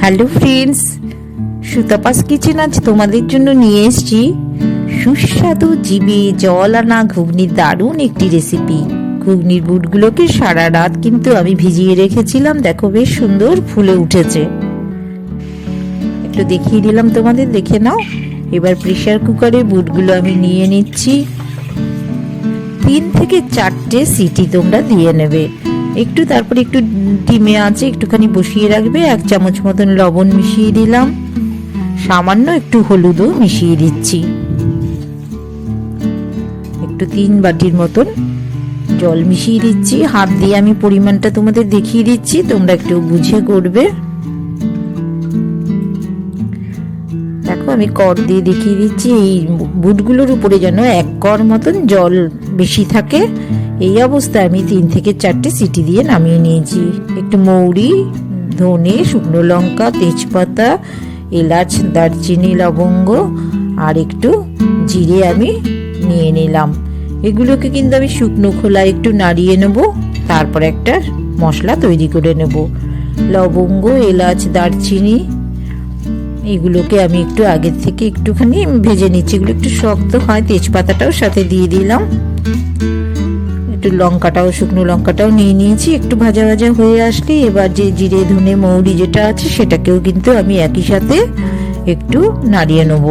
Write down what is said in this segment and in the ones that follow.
Hello friends, সুতাপাস kitchen আজ তোমাদের জন্য নিয়ে এসেছি সুস্বাদু জিভে জল আনা ঘুগনির দারুণ একটি রেসিপি। ঘুগনির বুটগুলোকে সারা রাত কিন্তু আমি ভিজিয়ে রেখেছিলাম, দেখো বেশ সুন্দর ফুলে উঠেছে। একটু দেখিয়ে দিলাম তোমাদের, দেখে নাও। এবার প্রেসার কুকারে বুটগুলো আমি নিয়ে নিচ্ছি। 3 থেকে 4টে সিটি তোমরা দিয়ে নেবে। তারপরে একটু ডিমে আছে একটুখানি বসিয়ে রাখবে। 1 চামচ মতন লবণ মিশিয়ে দিলাম, সামান্য একটু হলুদও মিশিয়ে দিচ্ছি। একটু 3 বাটির মতন জল মিশিয়ে দিচ্ছি। হাত দিয়ে আমি পরিমাণটা তোমাদের দেখিয়ে দিচ্ছি, তোমরা একটু বুঝে করবে। দেখো আমি কর দিয়ে দেখিয়ে দিচ্ছি। এই বুটগুলোর উপরে যেন 1 কর মতন জল বেশি থাকে। এই অবস্থায় আমি 3 থেকে 4টে সিটি দিয়ে নামিয়ে নিয়েছি। একটু মৌরি, ধনে, শুকনো লঙ্কা, তেজপাতা, এলাচ, দারচিনি, লবঙ্গ আর একটু জিরে আমি নিয়ে নিলাম। এগুলোকে কিন্তু আমি শুকনো খোলায় একটু নাড়িয়ে নেব, তারপর একটা মশলা তৈরি করে নেব। লবঙ্গ, এলাচ, দারচিনি এগুলোকে আমি একটু আগের থেকে একটুখানি ভেজে নিচ্ছি। এগুলো একটু শক্ত হয়। তেজপাতাটাও সাথে দিয়ে দিলাম, একটু লঙ্কাটাও, শুকনো লঙ্কাটাও নিয়ে নিয়েছি। একটু ভাজা ভাজা হয়ে আসলে এবার যে জিরে, ধনে, মৌরি যেটা আছে সেটাকেও কিন্তু আমি একই সাথে একটু নাড়িয়ে নেব।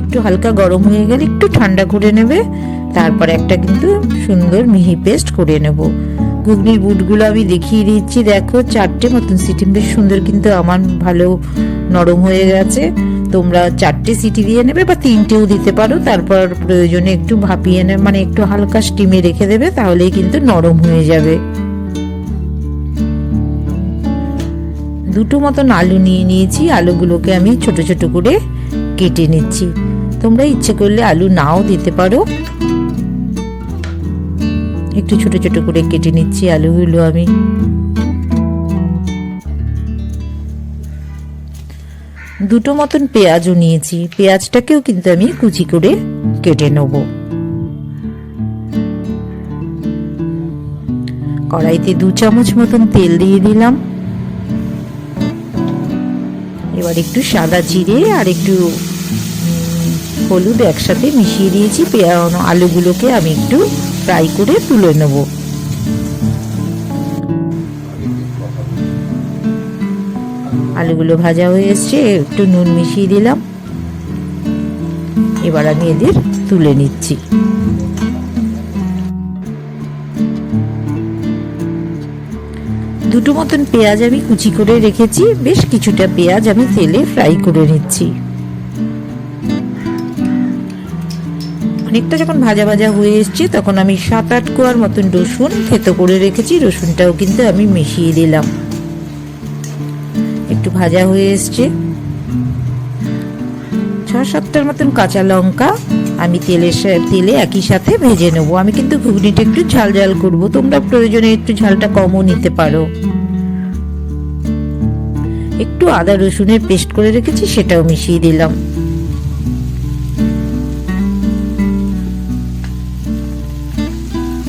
একটু হালকা গরম হয়ে গেলে একটু ঠান্ডা করে নেবে, তারপর একটা কিন্তু সুন্দর মিহি পেস্ট করে নেব। ঘুগনির বুটগুলো আমি দেখিয়ে দিচ্ছি। দেখো 4টে মতন সিটি, বেশ সুন্দর কিন্তু আমার ভালো নরম হয়ে গেছে। তোমরা 4টে সিটি দিয়ে নেবে বা 3টেও দিতে পারো। তারপর প্রয়োজনে একটু ভাপিয়ে নেবে, মানে একটু হালকা স্টিমে রেখে দেবে, তাহলেই কিন্তু নরম হয়ে যাবে। 2টো মতন আলু নিয়ে নিয়েছি। আলুগুলোকে আমি ছোট ছোট করে কেটে নিচ্ছি। তোমরা ইচ্ছে করলে আলু নাও দিতে পারো। একটু ছোট ছোট করে কেটে নিচ্ছি আলুগুলো আমি। দুটো মতন পেঁয়াজও নিয়েছি। পেঁয়াজটাকেও কিন্তু আমি কুচি করে কেটে নেব। কড়াইতে 2 চামচ মতন তেল দিয়ে দিলাম। এবার একটু সাদা জিরে আর একটু হলুদ একসাথে মিশিয়ে দিয়েছি। আলুগুলোকে আমি একটু ফ্রাই করে তুলে নেব। আলুগুলো ভাজা হয়ে এসছে, একটু নুন মিশিয়ে দিলাম। এবার আমি এদের তুলে নিচ্ছি। দুটো মতন পেঁয়াজ আমি কুচি করে রেখেছি। বেশ কিছুটা পেঁয়াজ আমি তেলে ফ্রাই করে নিচ্ছি। অনেকটা যখন ভাজা ভাজা হয়ে এসছে তখন আমি 7-8 কোয়ার মতন রসুন থেতো করে রেখেছি। রসুনটাও কিন্তু আমি মিশিয়ে দিলাম। একটু ভাজা হয়ে এসছে। 6-7টার মতন কাঁচা লঙ্কা আমি তেলে একই সাথে ভেজে নেব। আমি কিন্তু ঘুগনিটা একটু ঝাল ঝাল করব, তোমরা প্রয়োজনে একটু ঝালটা কমও নিতে পারো। একটু আদা রসুনের পেস্ট করে রেখেছি, সেটাও মিশিয়ে দিলাম।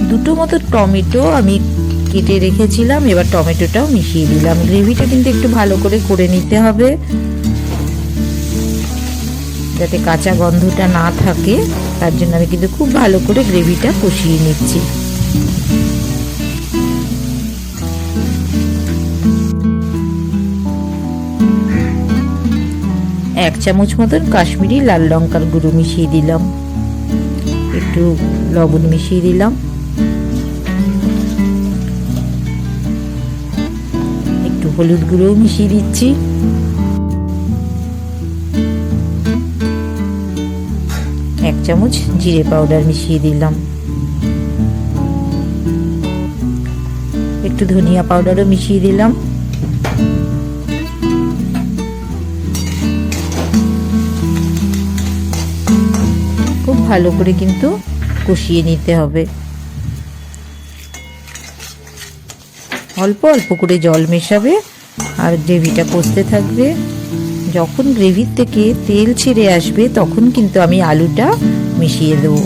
দুটো মতো টমেটো আমি কেটে রেখেছিলাম, এবার টমেটোটাও মিশিয়ে দিলাম। গ্রেভিটা কিন্তু একটু ভালো করে নিতে হবে, যাতে কাঁচা গন্ধটা না থাকে। তার জন্য আমি কিন্তু খুব ভালো করে গ্রেভিটা কষিয়ে নিচ্ছি। এক চামচ মতন কাশ্মীরি লাল লঙ্কার গুঁড়ো মিশিয়ে দিলাম। একটু লবণ মিশিয়ে দিলাম। একটু হলুদ গুঁড়ো মিশিয়ে দিচ্ছি। এক চামচ জিরে পাউডার মিশিয়ে দিলাম। একটু ধনিয়া পাউডারও মিশিয়ে দিলাম। খুব ভালো করে কিন্তু কষিয়ে নিতে হবে। অল্প অল্প করে জল মেশাবে আর গ্রেভিটা কষতে থাকবে। যখন গ্রেভির থেকে তেল ছেড়ে আসবে তখন কিন্তু আমি আলুটা মিশিয়ে দেবো।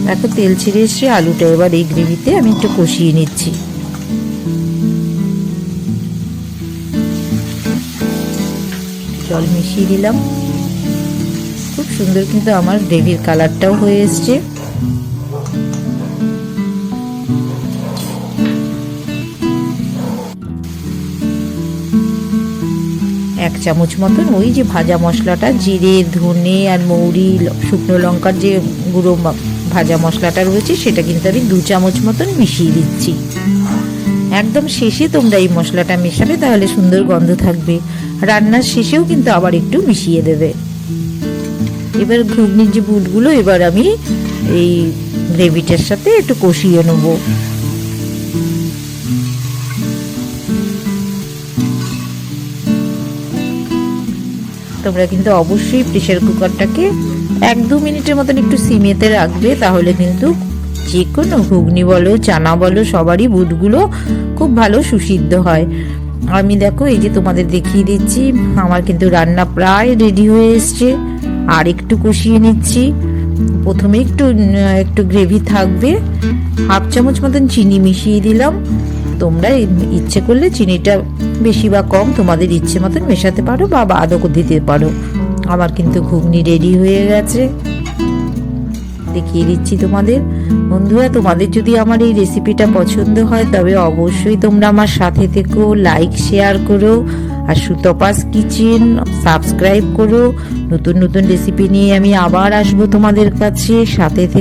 দেখো তেল ছেড়ে এসে আলুটা, এবার এই গ্রেভিতে আমি একটু কষিয়ে নিচ্ছি। জল মিশিয়ে দিলাম। খুব সুন্দর কিন্তু আমার গ্রেভির কালারটাও হয়ে এসছে। এক চামচ মতন ওই যে ভাজা মশলাটা, জিরে, ধনে আর মৌরি, শুকনো লঙ্কার যে গুঁড়ো ভাজা মশলাটা রয়েছে সেটা কিন্তু আমি 2 চামচ মতন মিশিয়ে দিচ্ছি। একদম শেষে তোমরা এই মশলাটা মেশাবে, তাহলে সুন্দর গন্ধ থাকবে। রান্নার শেষেও কিন্তু আবার একটু মিশিয়ে দেবে। এবার ঘুগনির যে বুটগুলো এবার আমি এই গ্রেভিটার সাথে একটু কষিয়ে নেব। তোমরা কিন্তু অবশ্যই প্রেসার কুকারটাকে 1-2 মিনিটের মতন একটু সিমেতে রাখবে, তাহলে কিন্তু যে কোনো ঘুগনি বলো, চানা বলো, সবারই বুটগুলো খুব ভালো সুসিদ্ধ হয়। আমি দেখো এই যে তোমাদের দেখিয়ে দিচ্ছি, আমার কিন্তু রান্না প্রায় রেডি হয়ে এসছে। আর একটু কষিয়ে নিচ্ছি। প্রথমে একটু গ্রেভি থাকবে। 1/2 চামচ মতন চিনি মিশিয়ে দিলাম। তোমরা ইচ্ছে করলে চিনিটা বেশি বা কম তোমাদের ইচ্ছে মতন মেশাতে পারো বা বাদও দিতে পারো। আমার কিন্তু ঘুগনি রেডি হয়ে গেছে, দেখিয়ে দিচ্ছি তোমাদের। বন্ধুরা, তোমাদের যদি আমার এই রেসিপিটা পছন্দ হয় তবে অবশ্যই তোমরা আমার সাথে থেকো, লাইক শেয়ার করো, আর সুতপাস কিচেন সাবস্ক্রাইব করো। নতুন নতুন রেসিপি নিয়ে আমি আবার আসবো তোমাদের কাছে, সাথে থেকে